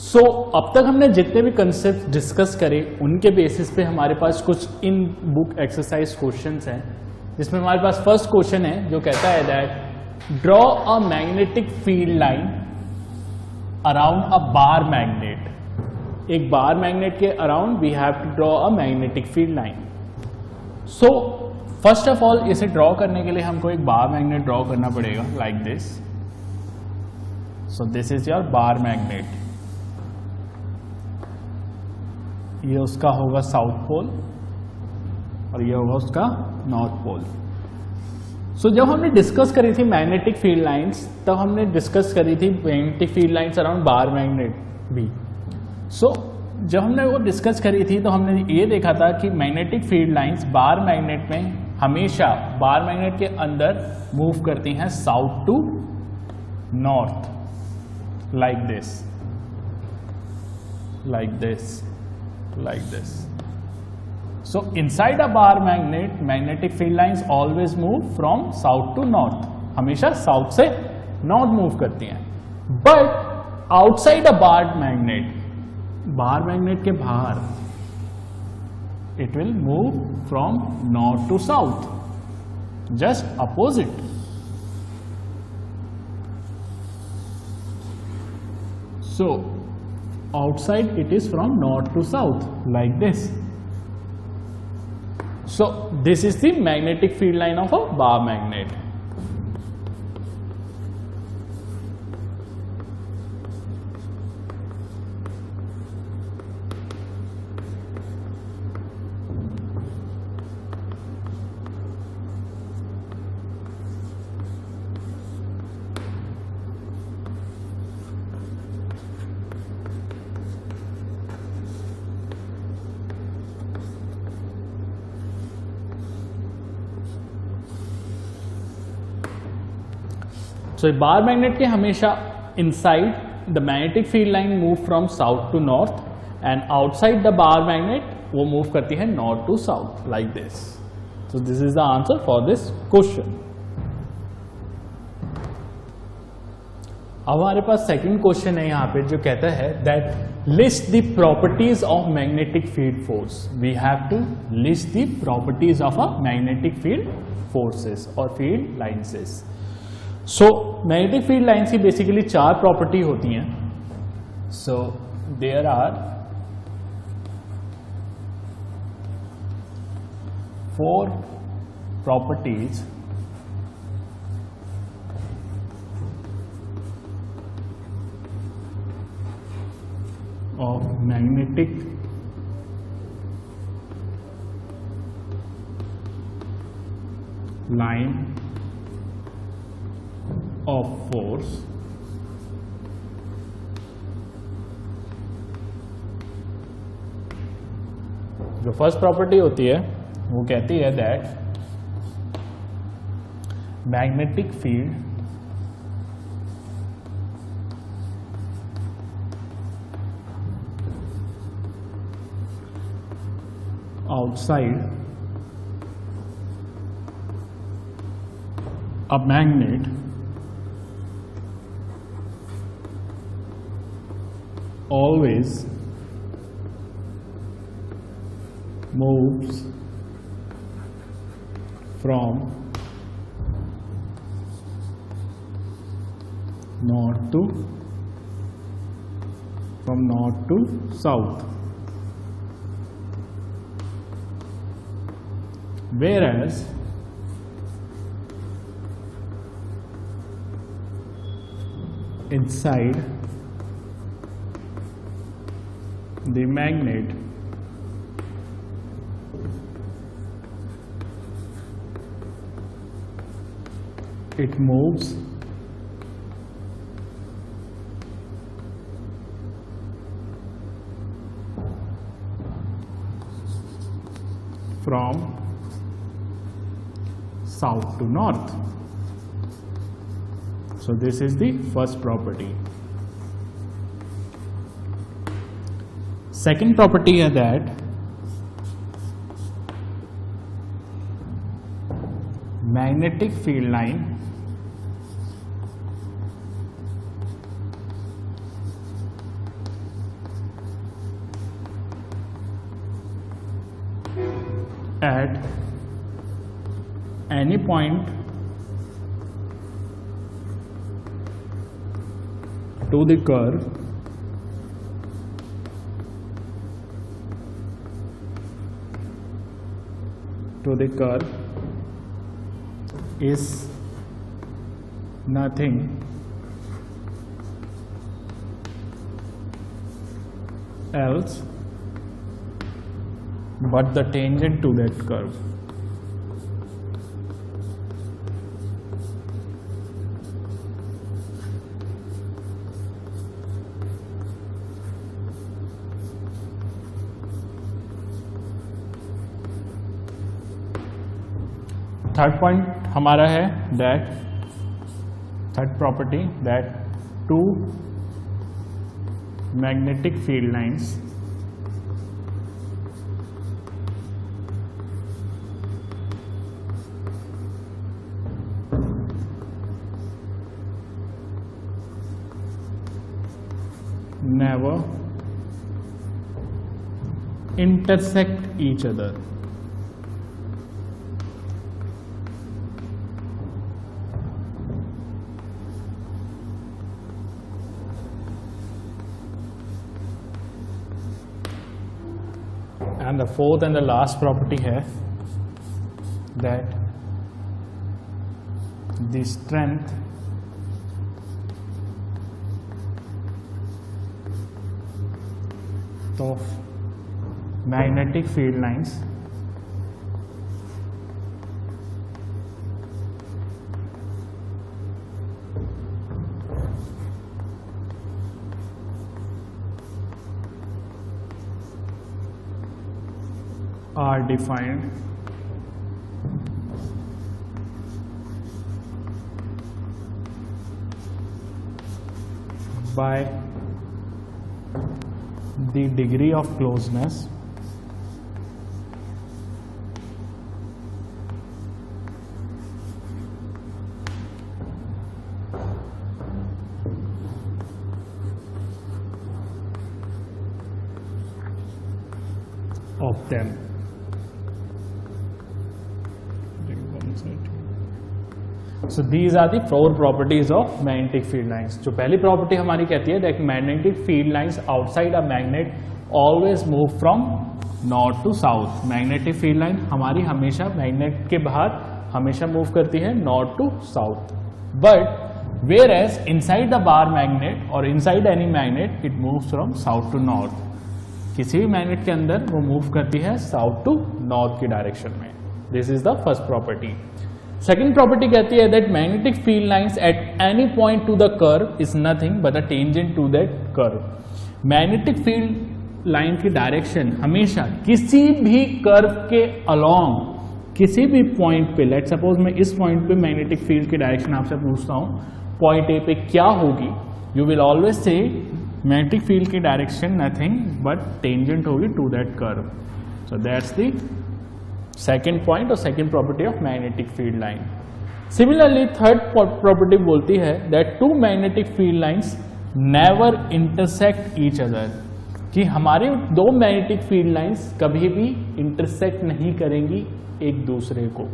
सो अब तक हमने जितने भी कंसेप्ट डिस्कस करे उनके बेसिस पे हमारे पास कुछ इन बुक एक्सरसाइज क्वेश्चंस हैं, जिसमें हमारे पास फर्स्ट क्वेश्चन है जो कहता है that draw a magnetic field line around a bar magnet. एक बार मैग्नेट के around we have to draw a magnetic field line. So first of all इसे ड्रॉ करने के लिए हमको एक बार मैग्नेट ड्रॉ करना पड़ेगा like this. So this is your bar magnet. ये उसका होगा साउथ पोल और ये होगा उसका नॉर्थ पोल। सो जब हमने डिस्कस करी थी मैग्नेटिक फील्ड लाइंस, तब हमने डिस्कस करी थी magnetic field lines around bar magnet भी। सो जब हमने वो डिस्कस करी थी तो हमने ये देखा था कि magnetic field lines bar magnet में हमेशा बार मैग्नेट के अंदर मूव करती हैं south to north, like this, like this, like this. So inside a bar magnet, magnetic field lines always move from south to north. हमेशा south से north move करती हैं. But outside a bar magnet, bar magnet के बाहर, it will move from north to south. Just opposite. So outside it is from north to south like this. So this is the magnetic field line of a bar magnet. So bar magnet के हमेशा inside the magnetic field line move from south to north and outside the bar magnet वो move करती है north to south like this. So this is the answer for this question. अब हमारे पास second question है यहाँ पे जो कहता है that list the properties of magnetic field force. We have to list the properties of a magnetic field forces और field lines. So magnetic field lines की बेसिकली 4 प्रॉपर्टी होती हैं. So there are 4 properties of magnetic line of force जो first property होती है वो कहती है that magnetic field outside a magnet always moves from north to south, whereas inside the magnet it moves from south to north. So this is the first property. Second property is that magnetic field line at any point to the curve is nothing else but the tangent to that curve. Third point हमारा है that third property that two magnetic field lines never intersect each other. And the fourth and the last property है that the strength of magnetic field lines are defined by the degree of closeness of them. So these are the four properties of magnetic field lines. जो पहली property हमारी कहती है that magnetic field lines outside a magnet always move from north to south. Magnetic field line हमारी हमेशा magnet के बाहर हमेशा मूव करती है north to south. But whereas inside the bar magnet or inside any magnet it moves from south to north. किसी भी magnet के अंदर वो मूव करती है साउथ टू नॉर्थ की डायरेक्शन में. This is the first property. Second property कहती है that magnetic field lines at any point to the curve is nothing but a tangent to that curve. Magnetic field line की direction हमेशा किसी भी curve के along किसी भी point पे, लेट सपोज मैं इस पॉइंट पे मैग्नेटिक फील्ड की डायरेक्शन आपसे पूछता हूं पॉइंट ए पे क्या होगी, you will always say magnetic field की डायरेक्शन नथिंग बट टेंजेंट होगी to that curve. So that's the second point और second property of magnetic field line. Similarly third property बोलती है that two magnetic field lines never intersect each other, कि हमारे दो magnetic field lines कभी भी intersect नहीं करेंगी एक दूसरे को.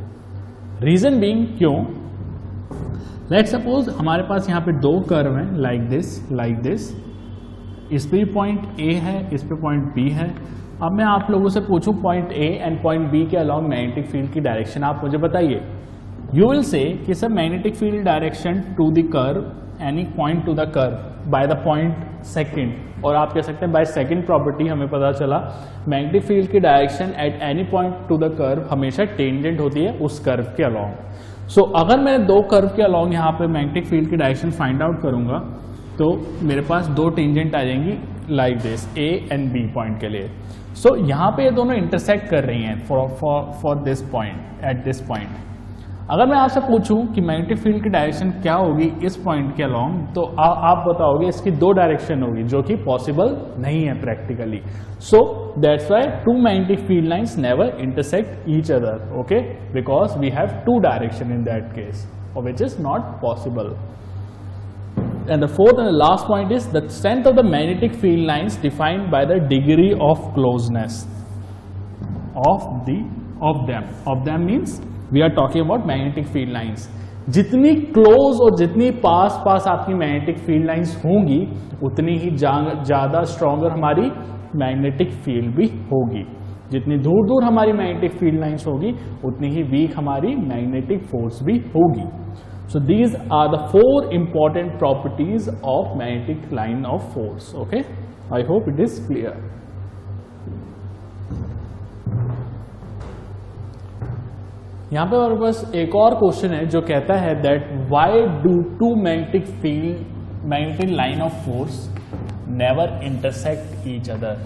रीजन बीइंग क्यों, लेट सपोज हमारे पास यहाँ पे दो कर्व हैं लाइक दिस, इस पे पॉइंट ए है, इस पे पॉइंट बी है. अब मैं आप लोगों से पूछूं point A and point B के अलोंग मैग्नेटिक फील्ड की डायरेक्शन आप मुझे बताइए. यू विल से कि sir magnetic field direction to the curve any point to the curve by the point second, और आप कह सकते हैं बाय सेकंड प्रॉपर्टी हमें पता चला मैग्नेटिक फील्ड की direction at any point to the curve हमेशा टेंजेंट होती है उस कर्व के अलोंग. सो अगर मैं दो कर्व के अलोंग यहाँ पे मैग्नेटिक फील्ड की डायरेक्शन फाइंड आउट करूंगा तो मेरे पास दो टेंजेंट आ जाएंगी like this A and B point के लिए. सो यहाँ पे ये दोनों इंटरसेक्ट कर रही हैं for this point at this point. अगर मैं आपसे पूछूं कि मैग्नेटिक फील्ड की डायरेक्शन क्या होगी इस पॉइंट के अलोंग, तो आप बताओगे इसकी दो डायरेक्शन होगी जो कि पॉसिबल नहीं है practically. So that's why two magnetic field lines never intersect each other, okay, because we have two direction in that case, which is not possible. And the fourth and the last point is the strength of the magnetic field lines defined by the degree of closeness of the of them means we are talking about magnetic field lines. जितनी close और जितनी पास पास आपकी magnetic field lines होंगी उतनी ही ज्यादा stronger हमारी magnetic field भी होगी। जितनी दूर दूर हमारी मैग्नेटिक फील्ड लाइंस होगी उतनी ही वीक हमारी मैग्नेटिक फोर्स भी होगी। So these are the 4 important properties of magnetic line of force. Okay, I hope it is clear. यहां पे हमारे पास एक और क्वेश्चन है जो कहता है that why do two magnetic line of force never intersect each other,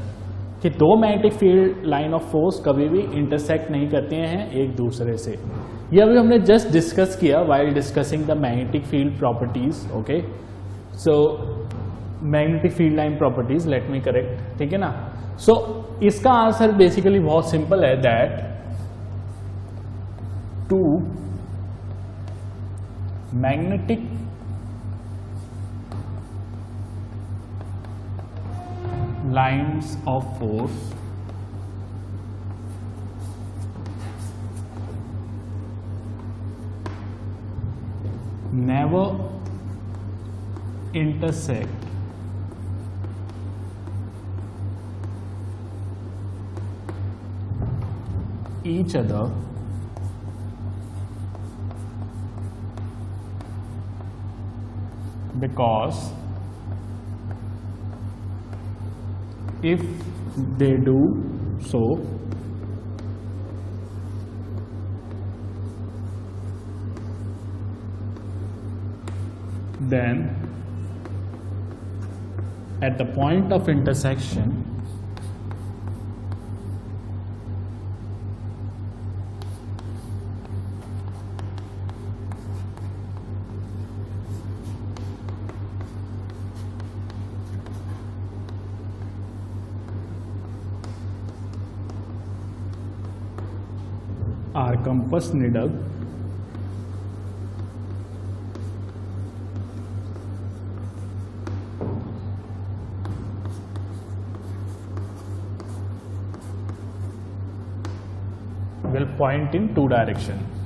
कि दो magnetic field line of force कभी भी इंटरसेक्ट नहीं करते हैं एक दूसरे से। ये अभी हमने जस्ट डिस्कस किया while discussing the magnetic field properties. Okay, so magnetic field line properties, let me correct, ठीक है ना। सो इसका आंसर बेसिकली बहुत सिंपल है that two magnetic lines of force never intersect each other because if they do so, then at the point of intersection our compass needle will point in 2 directions.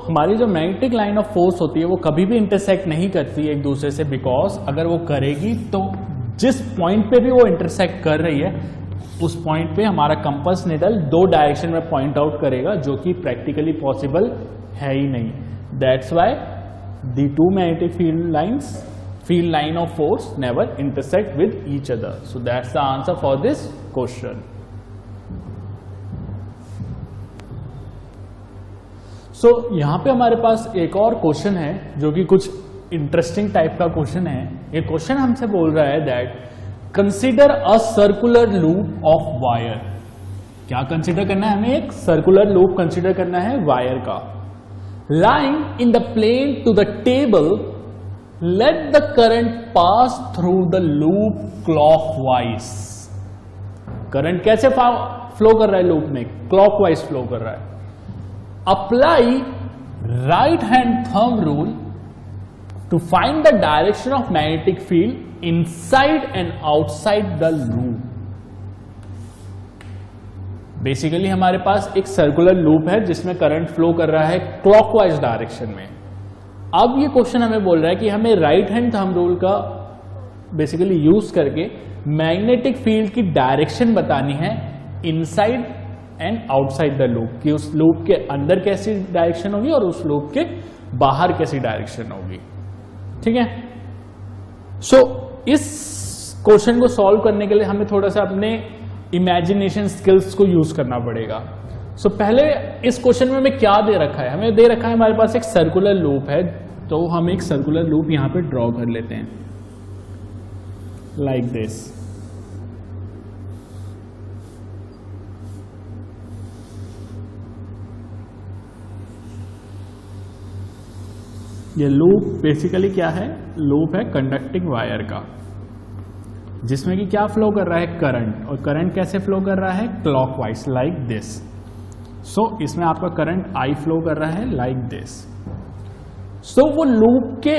हमारी जो magnetic line of force होती है वो कभी भी intersect नहीं करती एक दूसरे से, बिकॉज अगर वो करेगी तो जिस पॉइंट पे भी वो इंटरसेक्ट कर रही है उस पॉइंट पे हमारा कंपास निडल 2 डायरेक्शन में पॉइंट आउट करेगा, जो कि प्रैक्टिकली पॉसिबल है ही नहीं। That's why the 2 magnetic field line of force never intersect with each other. So that's the answer for this question. So यहां पे हमारे पास एक और क्वेश्चन है जो कि कुछ इंटरेस्टिंग टाइप का क्वेश्चन है। ये क्वेश्चन हमसे बोल रहा है that consider a circular loop of wire. क्या कंसीडर करना है हमें? एक सर्कुलर लूप कंसीडर करना है वायर का। Lying in the plane to the table, let the current pass through the loop clockwise. Current कैसे फ्लो कर रहा है लूप में? क्लॉकवाइज फ्लो कर रहा है। Apply right hand thumb rule to find the direction of magnetic field inside and outside the loop. Basically हमारे पास एक सर्कुलर लूप है जिसमें करंट फ्लो कर रहा है क्लॉकवाइज डायरेक्शन में। अब ये क्वेश्चन हमें बोल रहा है कि हमें राइट हैंड थंब रूल का बेसिकली यूज करके मैग्नेटिक फील्ड की डायरेक्शन बतानी है inside and outside the loop, कि उस लूप के अंदर कैसी डायरेक्शन होगी और उस लूप के बाहर कैसी डायरेक्शन होगी। ठीक है। सो इस क्वेश्चन को सॉल्व करने के लिए हमें थोड़ा सा अपने इमेजिनेशन स्किल्स को यूज करना पड़ेगा। सो पहले इस क्वेश्चन में हमें क्या दे रखा है? हमें दे रखा है हमारे पास एक सर्कुलर लूप है, तो हम एक सर्कुलर लूप यहां पे ड्रॉ कर लेते हैं लाइक दिस। ये लूप बेसिकली क्या है? लूप है कंडक्टिंग वायर का, जिसमें कि क्या फ्लो कर रहा है? करंट। और करंट कैसे फ्लो कर रहा है? Clockwise, like this. सो इसमें आपका करंट आई फ्लो कर रहा है लाइक दिस। सो वो लूप के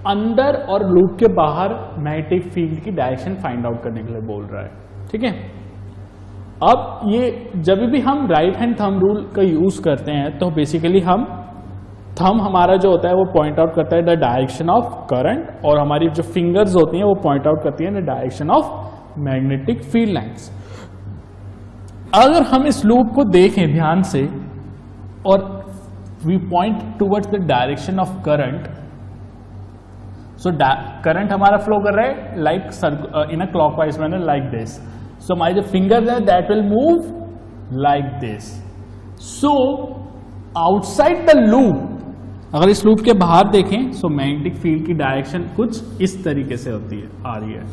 अंदर और लूप के बाहर मैग्नेटिक फील्ड की डायरेक्शन फाइंड आउट करने के लिए बोल रहा है। ठीक है, अब ये जब भी हम राइट हैंड थंब रूल का यूज करते हैं तो बेसिकली हम थंब हमारा जो होता है वो पॉइंट आउट करता है द डायरेक्शन ऑफ करंट, और हमारी जो फिंगर्स होती हैं वो पॉइंट आउट करती हैं the direction of magnetic field lines. अगर हम इस लूप को देखें ध्यान से और we point towards the direction of current, so current हमारा फ्लो कर रहा है like in a clockwise manner like this. So हमारे जो फिंगर्स है that will move like this. So outside the loop, अगर इस लूप के बाहर देखें सो मैग्नेटिक फील्ड की डायरेक्शन कुछ इस तरीके से होती है, आ रही है।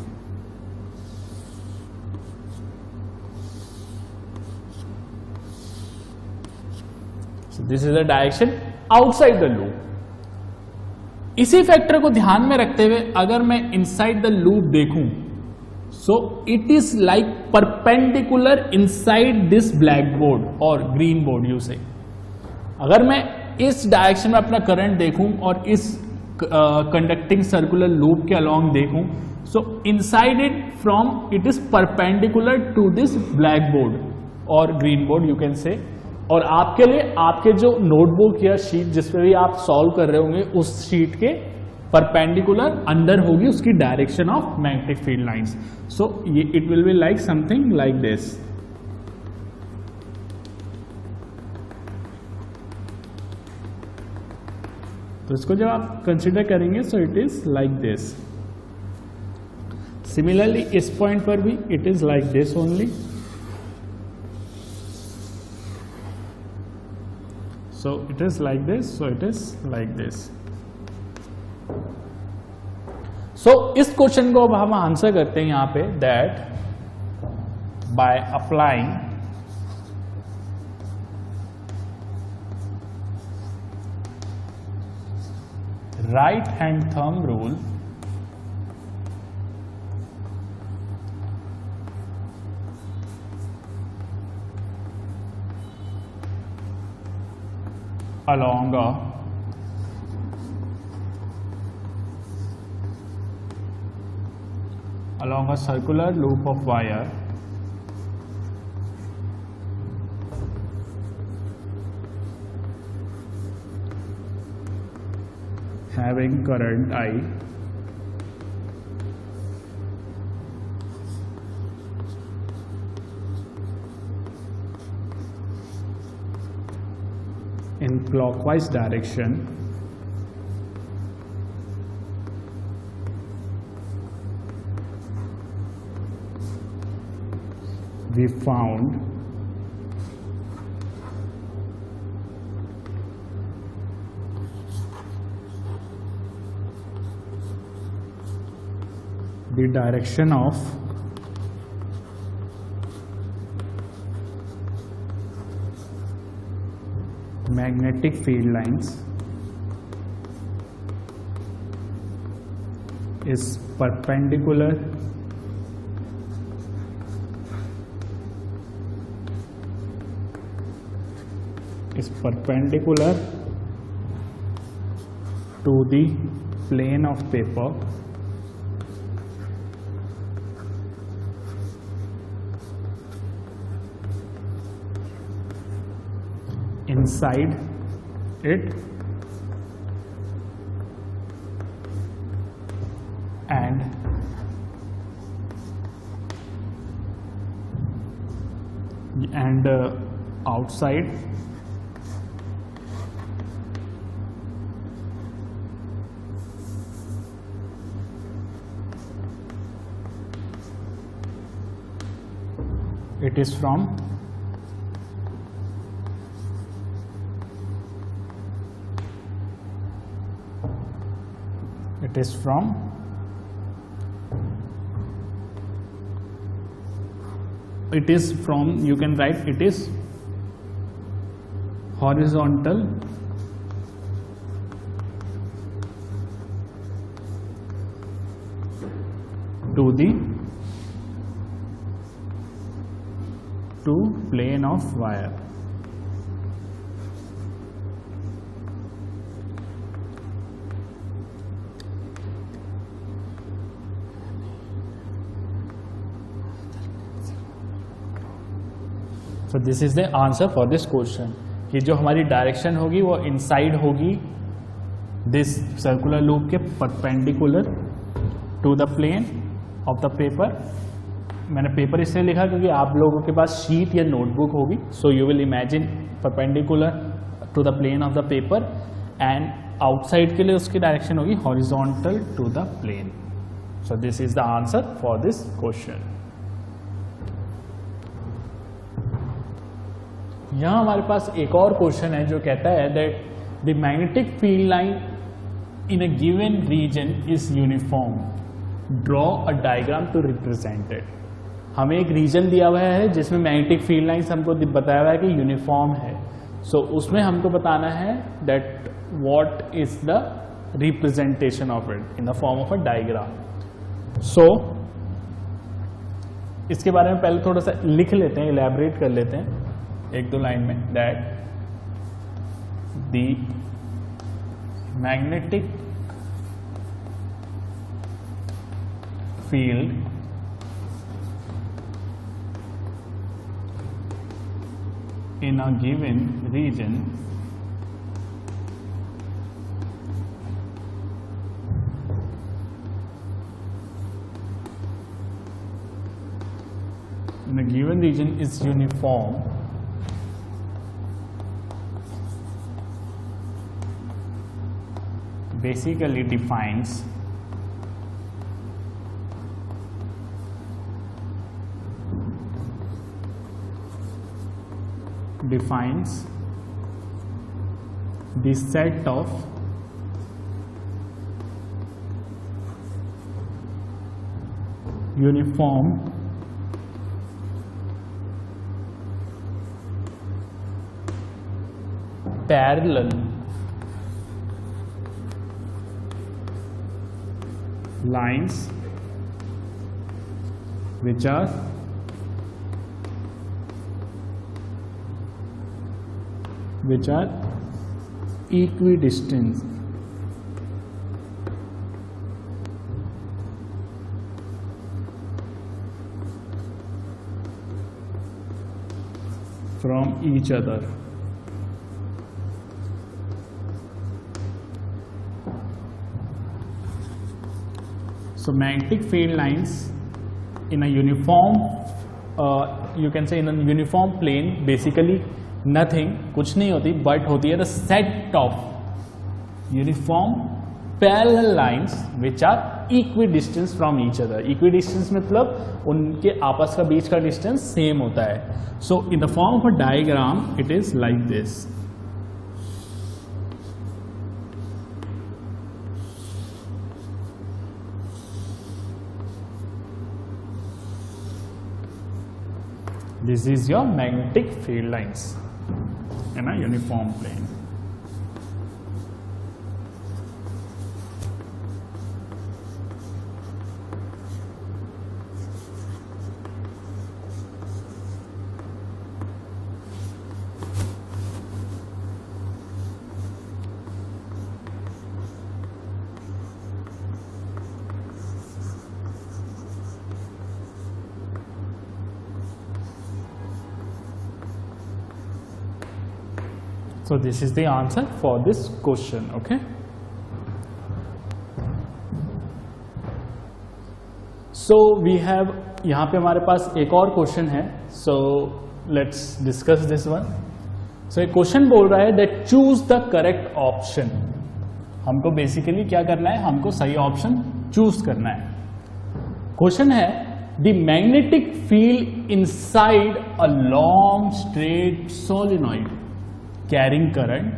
So this is the direction outside the loop. इसी फैक्टर को ध्यान में रखते हुए अगर मैं इनसाइड द लूप देखूं, सो it is like perpendicular inside this black board और ग्रीन बोर्ड यू से। अगर मैं इस डायरेक्शन में अपना करंट देखूं और इस कंडक्टिंग सर्कुलर लूप के अलोंग देखूं, so inside it from it is perpendicular to this black board और green board you can say. और आपके लिए आपके जो नोटबुक या शीट जिसपे भी आप सॉल्व कर रहे होंगे उस शीट के परपेंडिकुलर अंदर होगी उसकी direction of magnetic field lines. So ये it will be like something like this. तो इसको जब आप कंसीडर करेंगे so it is like this. Similarly इस पॉइंट पर भी it is like this only. So it is like this, so it is like this. So इस question को अब हम आंसर करते हैं यहां पे that by applying right hand thumb rule along a circular loop of wire having current I in clockwise direction, we found the direction of magnetic field lines is perpendicular to the plane of paper inside it and outside it is from you can write it is horizontal to the plane of wire. So this is the answer for this question कि जो हमारी direction होगी वो inside होगी this circular loop के perpendicular to the plane of the paper. मैंने paper इसलिए लिखा क्योंकि आप लोगों के पास शीट या नोटबुक होगी. So you will imagine perpendicular to the plane of the paper and outside के लिए उसकी डायरेक्शन होगी horizontal to the plane. So this is the answer for this question. यहाँ हमारे पास एक और क्वेश्चन है जो कहता है that the magnetic field line in a given region is uniform. Draw a diagram to represent it. हमें एक रीजन दिया हुआ है जिसमें मैग्नेटिक फील्ड लाइंस हमको बताया हुआ है कि यूनिफॉर्म है. सो उसमें हमको बताना है that what is the representation of it in the form of a diagram. So इसके बारे में पहले थोड़ा सा लिख लेते हैं, इलैबोरेट कर लेते हैं एक दो लाइन में. That the magnetic field in a given region is uniform basically defines the set of uniform parallel lines which are equidistant from each other. So magnetic field lines in a uniform you can say in a uniform plane basically nothing, कुछ नहीं होती, but होती है the set of uniform parallel lines which are equidistance from each other. Equidistance मतलब उनके आपस का बीच का डिस्टेंस सेम होता है. So in the form of a diagram it is like this. This is your magnetic field lines in a uniform plane. So this is the answer for this question. Okay. So we have यहाँ पे हमारे पास एक और question है. So let's discuss this one. So एक question बोल रहा है that choose the correct option. हमको बेसिकली क्या करना है, हमको सही ऑप्शन चूज करना है. क्वेश्चन है the magnetic field inside a long straight solenoid carrying current,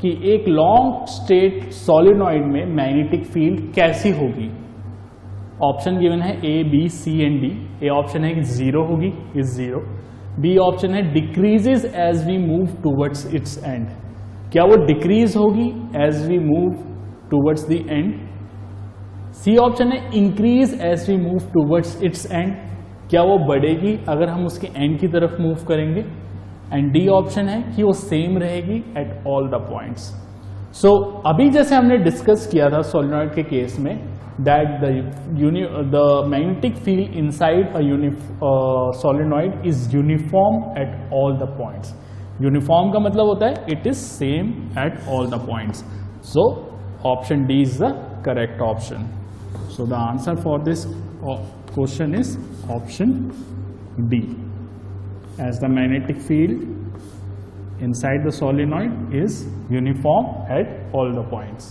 कि एक लॉन्ग स्ट्रेट सोलिनॉइड में मैग्नेटिक फील्ड कैसी होगी. ऑप्शन गिवन है A B C and D. A option है कि 0 होगी, इज 0. बी ऑप्शन है decreases as we move towards its end. क्या वो डिक्रीज होगी as we move towards the end. C option है increase as we move towards its end, क्या वो बढ़ेगी अगर हम उसके एंड की तरफ मूव करेंगे। एंड डी ऑप्शन है कि वो सेम रहेगी एट ऑल द पॉइंट्स। सो अभी जैसे हमने डिस्कस किया था सोलेनॉइड के केस में that the magnetic field inside a solenoid is uniform at all the points. Uniform का मतलब होता है it is same at all the points. So option D is the correct option. So the answer for this question is option D, as the magnetic field inside the solenoid is uniform at all the points.